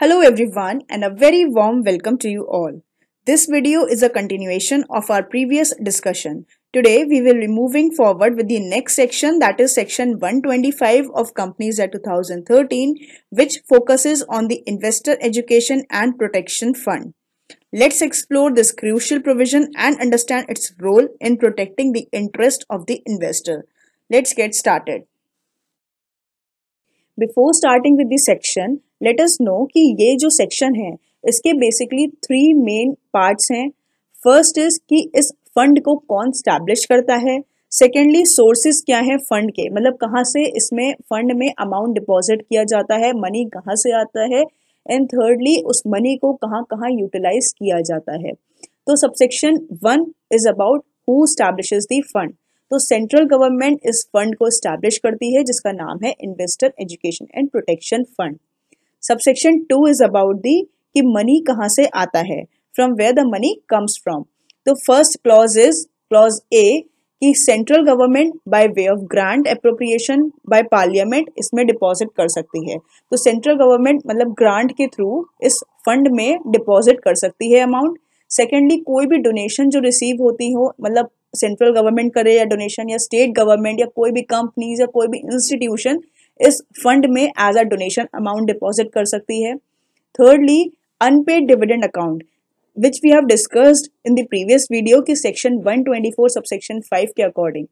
Hello everyone and a very warm welcome to you all. This video is a continuation of our previous discussion. Today we will be moving forward with the next section, that is section 125 of Companies Act 2013, which focuses on the Investor Education and Protection Fund. Let's explore this crucial provision and understand its role in protecting the interest of the investor. Let's get started. Before starting with this section let us know कि ये जो section है इसके basically three main parts हैं. First is कि इस fund को कौन स्टैब्लिश करता है. सेकेंडली सोर्सेज क्या है फंड के, मतलब कहाँ से इसमें फंड में अमाउंट डिपॉजिट किया जाता है, मनी कहाँ से आता है. एंड थर्डली उस मनी को कहाँ कहाँ यूटिलाइज किया जाता है. तो subsection 1 is about who establishes the fund. तो सेंट्रल गवर्नमेंट इस फंड को स्टैब्लिश करती है जिसका नाम है investor education and protection fund. Subsection 2 is about the कि मनी कहाँ से आता है, from where the money comes from. तो first clause is clause A कि central government by way of grant appropriation by parliament इसमें डिपॉजिट कर सकती है. तो सेंट्रल गवर्नमेंट मतलब ग्रांट के थ्रू इस फंड में डिपॉजिट कर सकती है अमाउंट. सेकेंडली कोई भी डोनेशन जो रिसीव होती हो, मतलब सेंट्रल गवर्नमेंट करे या डोनेशन या स्टेट गवर्नमेंट या कोई भी कंपनीज या कोई भी इंस्टीट्यूशन इस फंड में as a donation amount deposit कर सकती है. Thirdly unpaid dividend account which we have discussed in the previous video कि सेक्शन 124 सबसेक्शन 5 के अकॉर्डिंग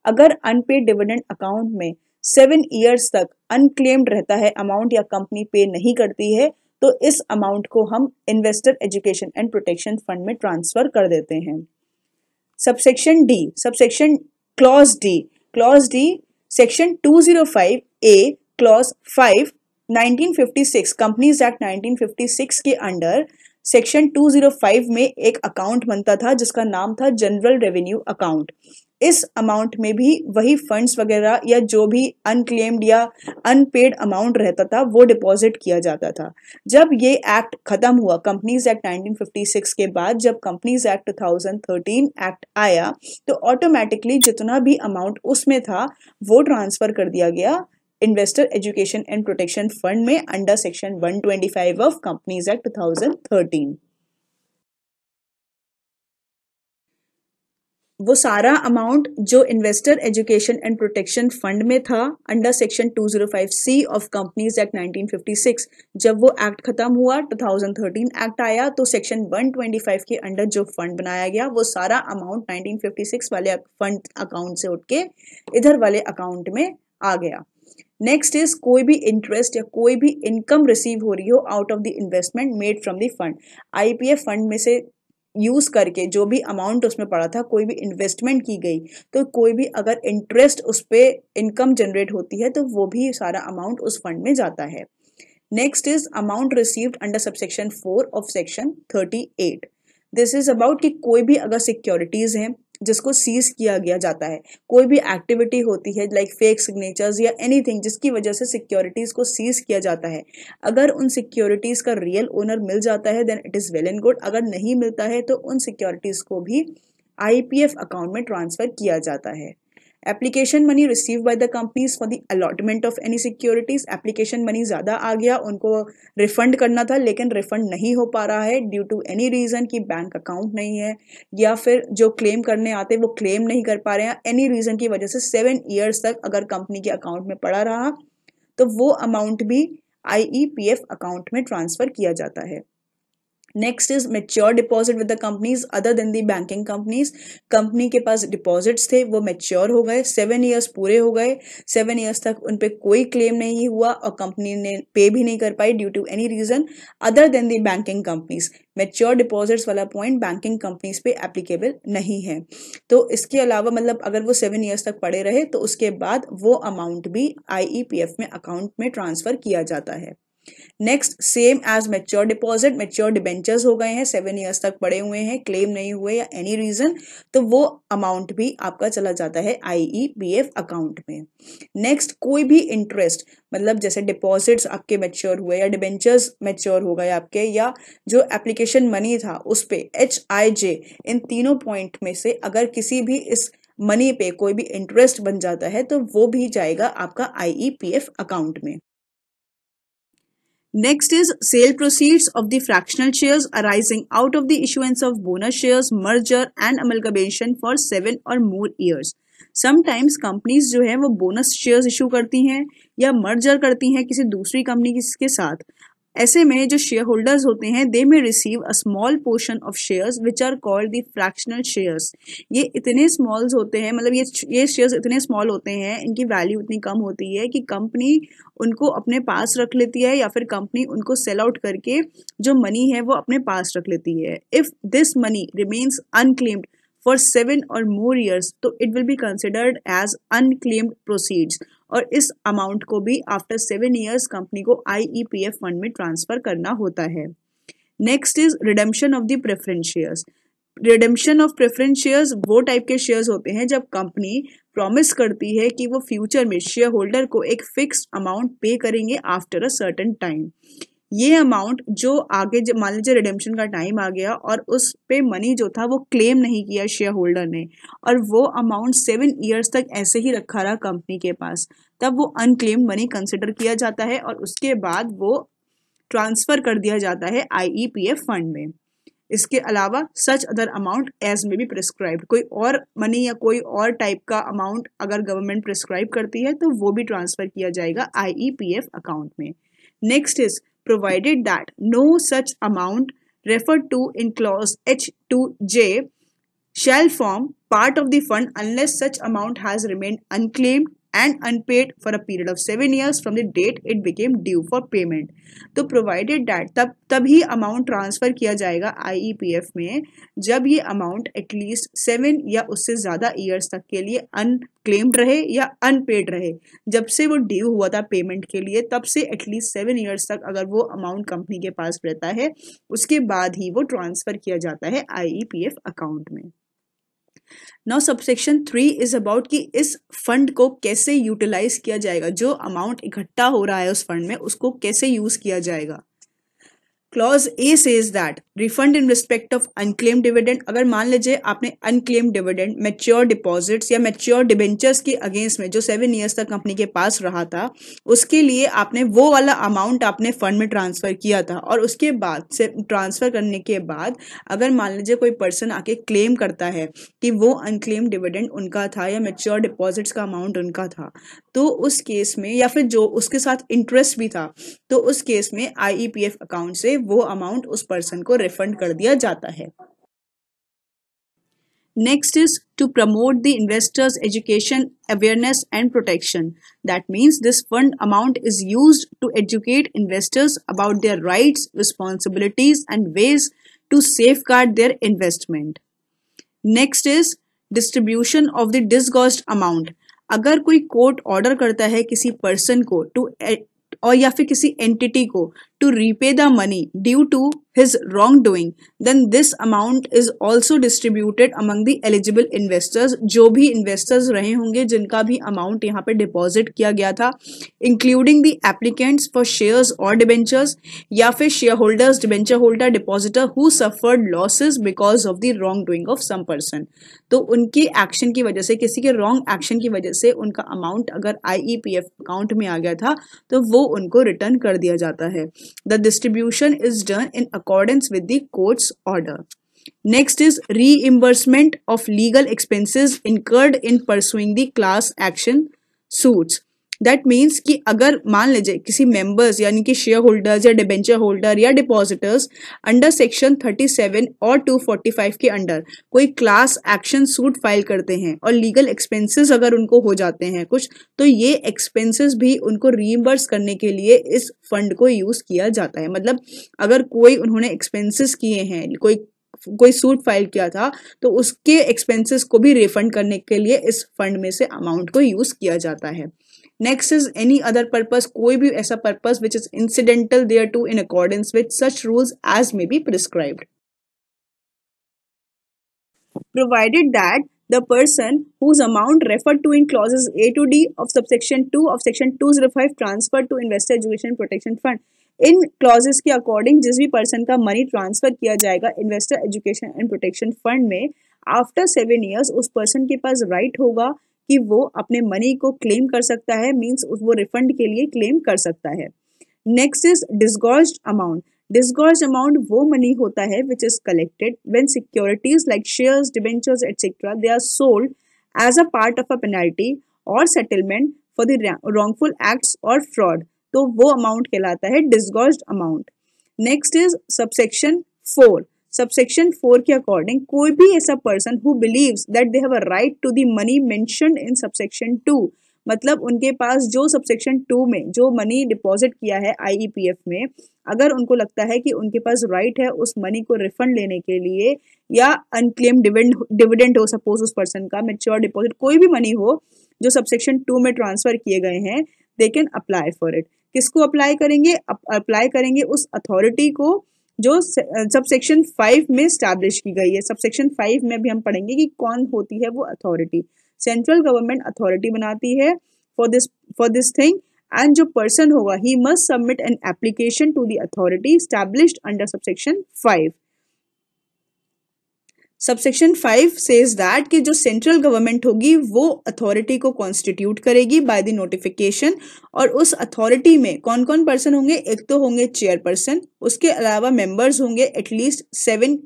अगर अनपेड डिविडेंड अकाउंट में 7 ईयर्स तक अनक्लेम्ड रहता है अमाउंट या कंपनी पे नहीं करती है तो इस अमाउंट को हम investor education and protection fund में ट्रांसफर कर देते हैं. Subsection D, subsection clause D section 205 ए क्लॉज 5 1956 कंपनीज एक्ट 1956 के अंडर सेक्शन 205 में एक अकाउंट बनता था जिसका नाम था जनरल रेवेन्यू अकाउंट. इस अमाउंट में भी वही फंड्स वगैरह या जो भी अनक्लेम्ड या अनपेड अमाउंट रहता था वो डिपॉजिट किया जाता था. जब ये एक्ट खत्म हुआ कंपनीज एक्ट 1956 के बाद, जब कंपनीज एक्ट 2013 एक्ट आया तो ऑटोमेटिकली जितना भी अमाउंट उसमें था वो ट्रांसफर कर दिया गया investor education and protection fund में under section 125 of companies act 2013. वो सारा अमाउंट जो investor education and protection fund में था under section 205C of companies act 1956, जब वो एक्ट खत्म हुआ 2013 एक्ट आया तो सेक्शन 125 के अंडर जो फंड बनाया गया वो सारा अमाउंट 1956 वाले फंड अकाउंट से उठ के इधर वाले अकाउंट में आ गया. नेक्स्ट इज कोई भी इंटरेस्ट या कोई भी इनकम रिसीव हो रही हो out of the investment made from the fund. IPF fund में से यूज करके जो भी अमाउंट उसमें पड़ा था, कोई भी इन्वेस्टमेंट की गई तो कोई भी अगर इंटरेस्ट उस पर इनकम जनरेट होती है तो वो भी सारा अमाउंट उस फंड में जाता है. Next is amount received under subsection 4 of section 38. This is about कि कोई भी अगर सिक्योरिटीज हैं जिसको सीज किया गया जाता है, कोई भी एक्टिविटी होती है लाइक फेक सिग्नेचर्स या एनीथिंग जिसकी वजह से सिक्योरिटीज को सीज किया जाता है, अगर उन सिक्योरिटीज का रियल ओनर मिल जाता है then it is well and good. अगर नहीं मिलता है तो उन सिक्योरिटीज को भी आईपीएफ अकाउंट में ट्रांसफर किया जाता है. Application money receive by the companies for the allotment of any securities. Application money ज्यादा आ गया, उनको रिफंड करना था लेकिन रिफंड नहीं हो पा रहा है ड्यू टू एनी रीजन कि बैंक अकाउंट नहीं है या फिर जो क्लेम करने आते वो क्लेम नहीं कर पा रहे हैं, एनी रीजन की वजह से 7 ईयर्स तक अगर कंपनी के अकाउंट में पड़ा रहा तो वो अमाउंट भी आईईपीएफ अकाउंट में ट्रांसफर किया जाता है. Next is mature deposit with the companies other than the banking companies. Company के पास डिपॉजिट्स थे वो मेच्योर हो गए, 7 ईयर्स पूरे हो गए, 7 ईयर्स तक उन पे कोई क्लेम नहीं हुआ और कंपनी ने पे भी नहीं कर पाई due to any reason other than the banking companies. Mature deposits वाला पॉइंट बैंकिंग कंपनीज पे एप्लीकेबल नहीं है. तो इसके अलावा मतलब अगर वो 7 ईयर्स तक पड़े रहे तो उसके बाद वो अमाउंट भी आईईपीएफ में अकाउंट में ट्रांसफर किया जाता है. Next same as mature deposit, mature debentures हो गए हैं, 7 ईयर्स तक पड़े हुए हैं, क्लेम नहीं हुए या एनी रीजन, तो वो अमाउंट भी आपका चला जाता है आईईपीएफ अकाउंट में. नेक्स्ट कोई भी इंटरेस्ट, मतलब जैसे डिपॉजिट्स आपके मेच्योर हुए या डिबेंचर्स मेच्योर हो गए आपके, या जो एप्लीकेशन मनी था उस पे HIJ, इन तीनों पॉइंट में से अगर किसी भी इस मनी पे कोई भी इंटरेस्ट बन जाता है तो वो भी जाएगा आपका आईईपीएफ अकाउंट में. Next is sale proceeds of the fractional shares arising out of the issuance of bonus shares, merger and amalgamation for 7 or more years. Sometimes companies जो है वो बोनस शेयर्स इशू करती हैं या मर्जर करती हैं किसी दूसरी कंपनी के साथ. ऐसे में जो शेयर होल्डर्स होते हैं they may receive a small portion of shares which are called the fractional shares. ये इतने स्मॉल्स होते हैं, मतलब ये शेयर्स इतने स्मॉल होते हैं, इनकी वैल्यू इतनी कम होती है कि कंपनी उनको अपने पास रख लेती है या फिर कंपनी उनको सेल आउट करके जो मनी है वो अपने पास रख लेती है. If this money remains unclaimed for 7 or more years तो it will be considered as unclaimed proceeds और इस अमाउंट को भी आफ्टर 7 years कंपनी को IEPF फंड में ट्रांसफर करना होता है. Next is redemption of the preference shares. Redemption of preference shares वो टाइप के शेयर्स होते हैं जब कंपनी प्रॉमिस करती है कि वो फ्यूचर में शेयर होल्डर को एक फिक्स्ड अमाउंट पे करेंगे आफ्टर अ सर्टेन टाइम. ये अमाउंट जो आगे मान लीजिए रिडेम्पशन का टाइम आ गया और उस पे मनी जो था वो क्लेम नहीं किया शेयर होल्डर ने और वो अमाउंट 7 years तक ऐसे ही रखा रहा कंपनी के पास, तब वो अनक्लेम्ड मनी कंसिडर किया जाता है और उसके बाद वो ट्रांसफर कर दिया जाता है IEPF फंड में. इसके अलावा सच अदर अमाउंट एज में भी प्रिस्क्राइब्ड, कोई और मनी या कोई और टाइप का अमाउंट अगर गवर्नमेंट प्रिस्क्राइब करती है तो वो भी ट्रांसफर किया जाएगा IEPF अकाउंट में. Next is provided that no such amount referred to in clause H2J shall form part of the fund unless such amount has remained unclaimed and unpaid for a period of 7 years from the date it became due for payment. तो provided that तभी amount transfer किया जाएगा IEPF में जब ये amount at least 7 या उससे ज़्यादा ईयर्स तक के लिए अनक्लेम्ड रहे या अनपेड रहे. जब से वो ड्यू हुआ था पेमेंट के लिए तब से एटलीस्ट 7 ईयर्स तक अगर वो अमाउंट कंपनी के पास रहता है उसके बाद ही वो ट्रांसफर किया जाता है IEPF अकाउंट में. नाउ सबसेक्शन 3 इज अबाउट कि इस फंड को कैसे यूटिलाइज किया जाएगा, जो अमाउंट इकट्ठा हो रहा है उस फंड में उसको कैसे यूज किया जाएगा. Clause A says that refund in respect of unclaimed dividend. अगर मान लीजिए आपने अनक्लेम्ड डिविडेंड मैच्योर डिपॉजिट्स या मैच्योर डिबेंचर्स के अगेंस्ट में जो 7 years तक कंपनी के पास रहा था उसके लिए आपने वो वाला अमाउंट आपने फंड में ट्रांसफर किया था और उसके बाद से ट्रांसफर करने के बाद अगर मान लीजिए कोई पर्सन आके क्लेम करता है कि वो अनक्लेम्ड डिविडेंड उनका था या मैच्योर डिपॉजिट्स का अमाउंट उनका था तो उस केस में या फिर जो उसके साथ इंटरेस्ट भी था तो उस केस में IEPF अकाउंट से वो अमाउंट उस पर्सन को रिफंड कर दिया जाता है. Next is to promote the investors' education, awareness and protection. That means this fund amount is used to educate investors about their rights, responsibilities and ways to safeguard their investment. Next is distribution of the disgorged amount. अगर कोई court order करता है किसी person को to और या फिर किसी एंटिटी को to repay the money due to his wrong doing then this amount is also distributed among the eligible investors. जो भी इन्वेस्टर्स रहे होंगे जिनका भी अमाउंट यहाँ पे डिपॉजिट किया गया था including the applicants for shares और डिबेंचर्स या फिर share holders, debenture holder, depositor who suffered losses because of the wrong doing of some person. तो उनके एक्शन की वजह से, किसी के रॉन्ग एक्शन की वजह से उनका अमाउंट अगर IEPF अकाउंट में आ गया था तो वो उनको रिटर्न कर दिया जाता है. The distribution is done in accordance with the courts order. Next is reimbursement of legal expenses incurred in pursuing the class action suits. That means कि अगर मान लीजिए किसी मेंबर्स यानी कि शेयर होल्डर्स या डिबेंचर होल्डर या डिपॉजिटर्स अंडर सेक्शन 37 और 245 के अंडर कोई क्लास एक्शन सूट फाइल करते हैं और लीगल एक्सपेंसेस अगर उनको हो जाते हैं कुछ तो ये एक्सपेंसेस भी उनको रीइंबर्स करने के लिए इस फंड को यूज किया जाता है. मतलब अगर कोई उन्होंने एक्सपेंसेस किए हैं, कोई सूट फाइल किया था तो उसके एक्सपेंसेस को भी रिफंड करने के लिए इस फंड में से अमाउंट को यूज किया जाता है. Next is any other purpose, कोई भी ऐसा purpose which is incidental thereto in accordance with such rules as may be prescribed. Provided that the person whose amount referred to in clauses A to D of subsection 2 of section 205 transferred to Investor Education Protection Fund. In clauses के according जिस भी person का money transfer किया जाएगा investor education and protection fund में after 7 years उस person के पास right होगा कि वो अपने मनी को क्लेम कर सकता है, मीन्स वो रिफंड के लिए क्लेम कर सकता है. Next is disgorged amount. Disgorged amount वो मनी होता है which is collected when securities like shares, debentures etcetera they are sold as a part of a penalty और settlement for the wrongful acts और fraud, तो वो amount कहलाता है disgorged amount. Next is subsection 4। Subsection 4 के according कोई भी ऐसा person who believes that they have a right to the money mentioned in subsection 2, मतलब उनके पास जो सबसेक्शन 2 में जो मनी डिपॉजिट किया है आईईपीएफ में, अगर उनको लगता है कि उनके पास राइट है उस मनी को रिफंड लेने के लिए या अनक्लेम डिविडेंड हो, सपोज उस पर्सन का मैच्योर डिपॉजिट कोई भी मनी हो जो सबसेक्शन 2 में ट्रांसफर किए गए हैं, they can apply for it. किसको अप्लाई करेंगे? अप्लाई करेंगे उस अथॉरिटी को जो सबसेक्शन 5 में स्टैब्लिश की गई है। सबसेक्शन 5 में भी हम पढ़ेंगे कि कौन होती है वो अथॉरिटी। सेंट्रल गवर्नमेंट अथॉरिटी बनाती है फॉर दिस थिंग, एंड जो पर्सन होगा he must submit an application to the authority established under subsection 5। Subsection 5 says that कि जो सेंट्रल गवर्नमेंट होगी वो अथॉरिटी को कॉन्स्टिट्यूट करेगी बाय द नोटिफिकेशन, और उस अथॉरिटी में कौन कौन पर्सन होंगे? एक तो होंगे चेयरपर्सन, उसके अलावा मेंबर्स होंगे at least 7,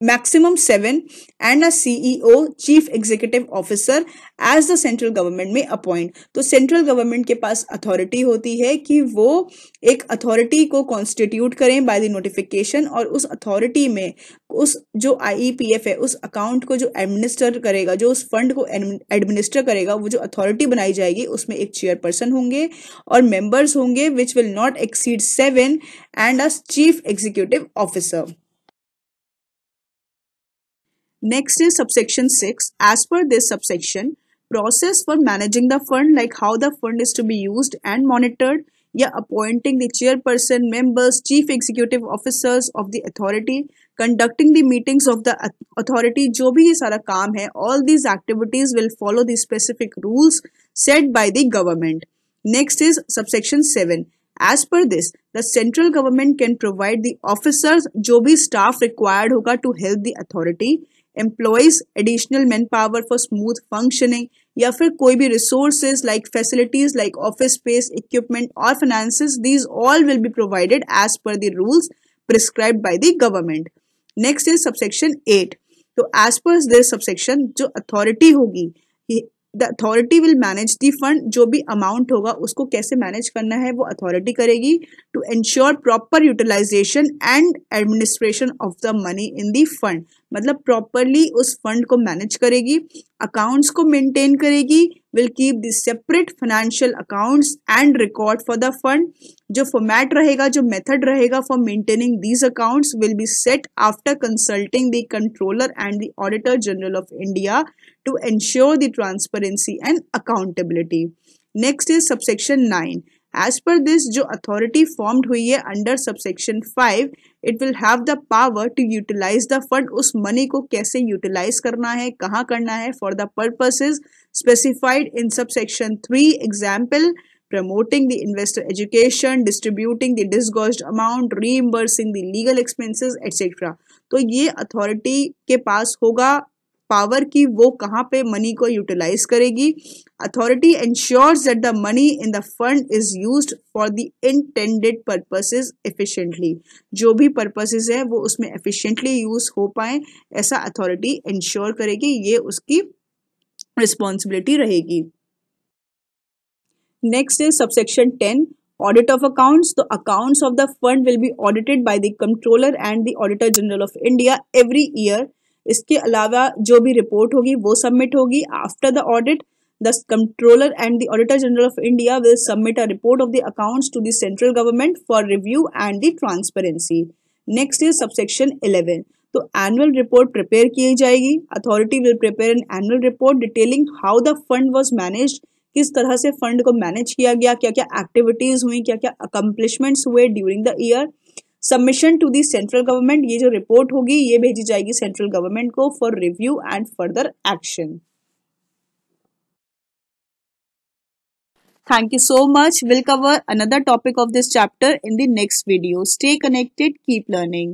maximum 7, and a CEO chief executive officer as the central government may appoint. तो सेंट्रल गवर्नमेंट के पास अथॉरिटी होती है कि वो एक अथॉरिटी को कॉन्स्टिट्यूट करें बाय द नोटिफिकेशन, और उस अथॉरिटी में उस जो आईईपीएफ है उस अकाउंट को जो एडमिनिस्टर करेगा, जो उस फंड को एडमिनिस्टर करेगा, वो जो अथॉरिटी बनाई जाएगी उसमें एक चेयरपर्सन होंगे और मेंबर्स होंगे which will not exceed 7 and a chief executive officer. Next is subsection 6. As per this subsection, process for managing the fund, like how the fund is to be used and monitored, या appointing the chairperson, members, chief executive officers of the authority, conducting the meetings of the authority, जो भी ये सारा काम है, all these activities will follow the specific rules set by the government. Next is subsection 7. As per this, the central government can provide the officers, जो भी staff required होगा to help the authority, employees additional manpower for smooth functioning, या फिर कोई भी resources like facilities like office space, equipment और finances, these all will be provided as per the rules prescribed by the government. Next is subsection 8. तो as per this subsection जो authority होगी, the authority will manage the fund, जो भी amount होगा उसको कैसे manage करना है वो अथॉरिटी करेगी, to ensure proper utilisation and administration of the money in the fund, मतलब प्रॉपरली उस फंड को मैनेज करेगी, अकाउंट्स को मेंटेन करेगी, will keep the separate financial accounts and record for the fund. जो फॉर्मेट रहेगा, जो मेथड रहेगा for maintaining these accounts will be set after consulting the controller and the auditor general of India to ensure the transparency and accountability. Next is subsection 9. As per this, जो authority formed हुई है under subsection 5, it will have the power to utilize the fund. उस money को कैसे utilize करना है, कहाँ करना है, for the purposes specified in subsection 3. Example, promoting the investor education, distributing the disgorged amount, reimbursing the legal expenses, etc. तो ये authority के पास होगा पावर की वो कहाँ पे मनी को यूटिलाइज करेगी। Authority ensures that the money in the fund is used for the intended purposes efficiently, जो भी पर्पसेस है वो उसमें एफिशिएंटली यूज हो पाए ऐसा अथॉरिटी एंश्योर करेगी, ये उसकी रिस्पॉन्सिबिलिटी रहेगी। Next is subsection 10, audit of accounts. तो accounts of the fund will be audited by the controller and the auditor general of India every year. इसके अलावा जो भी रिपोर्ट होगी वो सबमिट होगी। After the audit, the controller and the auditor general of India will submit a report of the accounts to the central government for review and the transparency. Next is subsection 11। तो annual report prepare की जाएगी। Authority will prepare an annual report detailing how the fund was managed, किस तरह से fund को manage किया गया, क्या क्या एक्टिविटीज हुई, क्या क्या अकम्पलिशमेंट्स हुए during the year. Submission to the central government, ये जो रिपोर्ट होगी ये भेजी जाएगी सेंट्रल गवर्नमेंट को for review and further action. Thank you so much. We'll cover another topic of this chapter in the next video. Stay connected, keep learning.